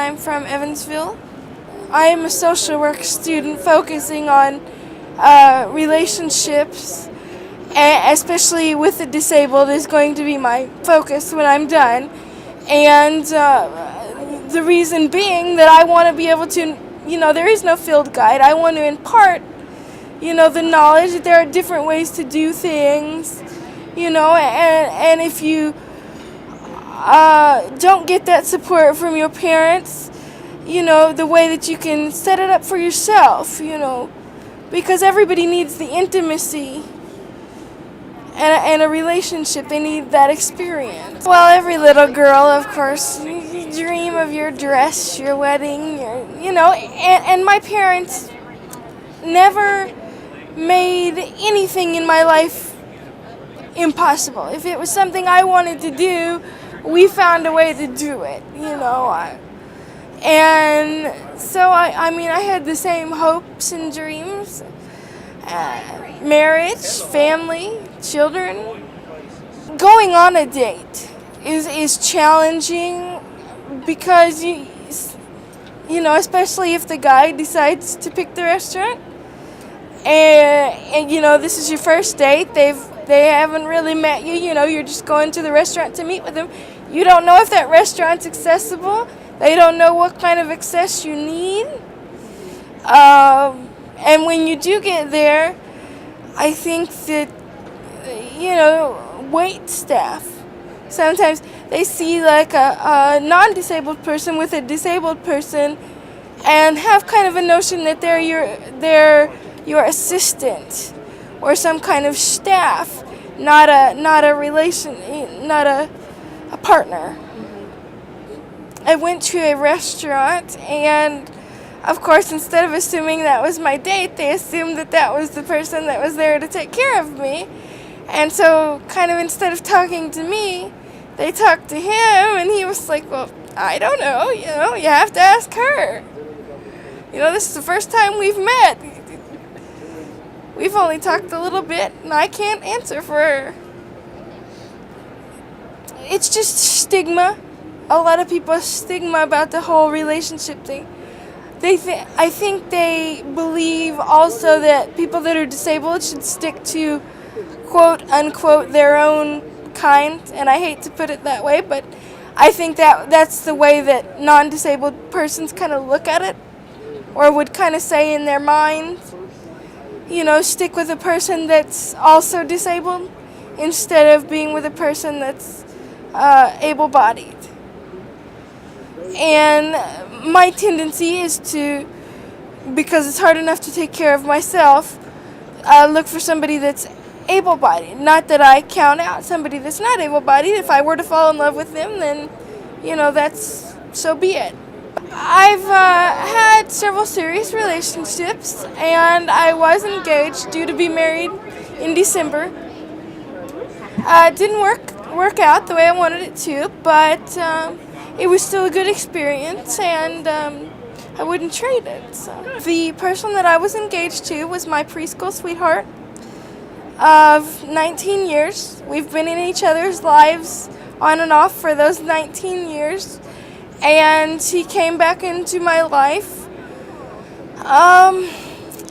I'm from Evansville. I am a social work student focusing on relationships, especially with the disabled is going to be my focus when I'm done. And the reason being that I want to be able to, there is no field guide. I want to impart, the knowledge that there are different ways to do things, and if you don't get that support from your parents, the way that you can set it up for yourself, because everybody needs the intimacy and a relationship. They need that experience. Well, every little girl, of course, you dream of your dress, your wedding, and my parents never made anything in my life impossible. If it was something I wanted to do, we found a way to do it, and so I had the same hopes and dreams. Marriage, family, children. Going on a date is challenging because especially if the guy decides to pick the restaurant, and this is your first date. They haven't really met you. You're just going to the restaurant to meet with them. You don't know if that restaurant's accessible. They don't know what kind of access you need. And when you do get there, I think that, wait staff, sometimes they see like a non-disabled person with a disabled person and have kind of a notion that they're your assistant or some kind of staff, not a relation, not a partner. I went to a restaurant, and of course, instead of assuming that was my date, they assumed that was the person that was there to take care of me. And so, kind of instead of talking to me, they talked to him, and he was like, well, I don't know, you have to ask her. This is the first time we've met. We've only talked a little bit, and I can't answer for her. It's just stigma. A lot of people have stigma about the whole relationship thing. I think they believe also that people that are disabled should stick to, quote unquote, their own kind, and I hate to put it that way, but I think that's the way that non-disabled persons kind of look at it, or would kind of say in their mind, stick with a person that's also disabled instead of being with a person that's able-bodied. And my tendency is to, because it's hard enough to take care of myself, look for somebody that's able-bodied. Not that I count out somebody that's not able-bodied. If I were to fall in love with them, then, that's, so be it. I've had several serious relationships, and I was engaged, due to be married in December. It didn't work out the way I wanted it to, but it was still a good experience, and I wouldn't trade it. So. The person that I was engaged to was my preschool sweetheart of 19 years. We've been in each other's lives on and off for those 19 years, and he came back into my life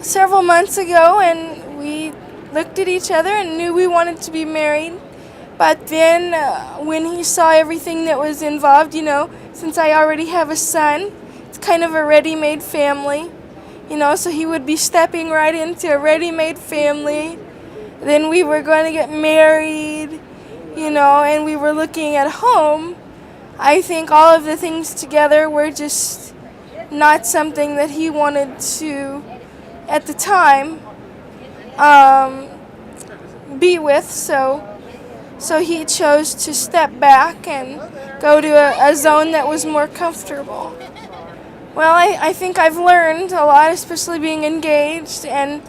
several months ago, and we looked at each other and knew we wanted to be married. But then when he saw everything that was involved, since I already have a son, it's kind of a ready-made family, so he would be stepping right into a ready-made family. Then we were going to get married, and we were looking at home. I think all of the things together were just not something that he wanted to, at the time, be with, so he chose to step back and go to a zone that was more comfortable. Well, I think I've learned a lot, especially being engaged, and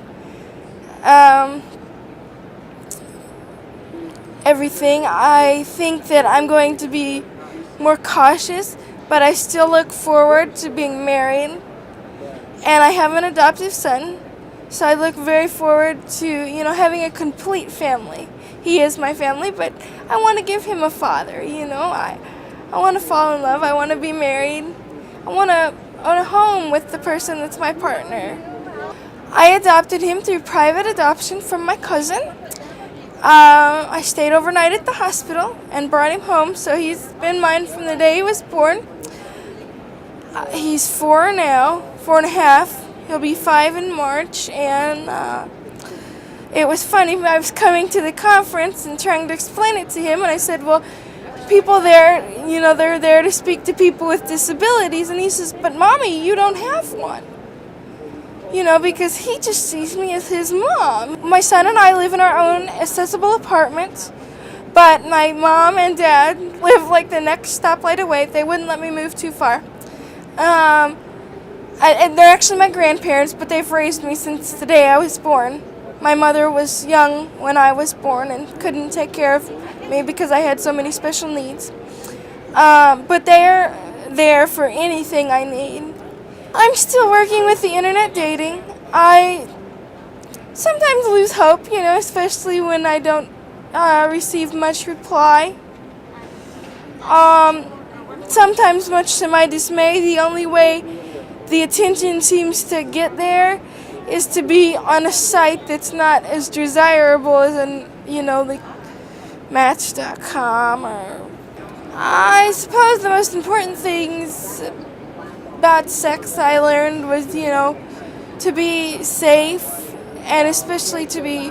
everything. I think that I'm going to be more cautious, but I still look forward to being married. And I have an adoptive son, so I look very forward to, having a complete family. He is my family, but I want to give him a father, I want to fall in love. I want to be married. I want a home with the person that's my partner. I adopted him through private adoption from my cousin. I stayed overnight at the hospital and brought him home, so he's been mine from the day he was born. He's 4 now, 4.5. He'll be 5 in March, and it was funny. I was coming to the conference and trying to explain it to him, and I said, well, people there, they're there to speak to people with disabilities, and he says, but Mommy, you don't have one. Because he just sees me as his mom. My son and I live in our own accessible apartment, but my mom and dad live like the next stoplight away. They wouldn't let me move too far. And they're actually my grandparents, but they've raised me since the day I was born. My mother was young when I was born and couldn't take care of me because I had so many special needs. But they're there for anything I need. I'm still working with the internet dating. I sometimes lose hope, especially when I don't receive much reply. Sometimes, much to my dismay, the only way the attention seems to get there is to be on a site that's not as desirable as like Match.com or. I suppose the most important things about sex I learned was, to be safe and especially to be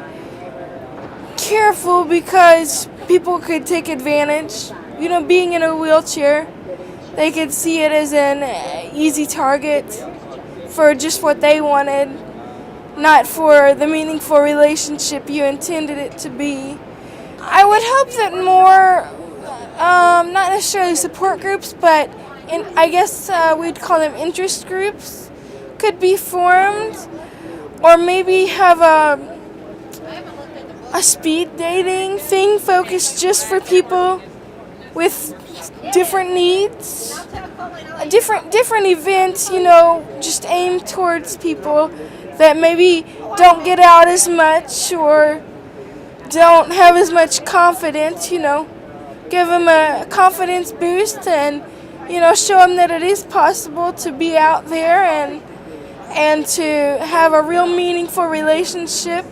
careful because people could take advantage. Being in a wheelchair, they could see it as an easy target for just what they wanted, not for the meaningful relationship you intended it to be. I would hope that more, not necessarily support groups, but I guess we'd call them interest groups, could be formed, or maybe have a speed dating thing focused just for people with different needs, different events, just aimed towards people that maybe don't get out as much or don't have as much confidence, give them a confidence boost and show them that it is possible to be out there and to have a real meaningful relationship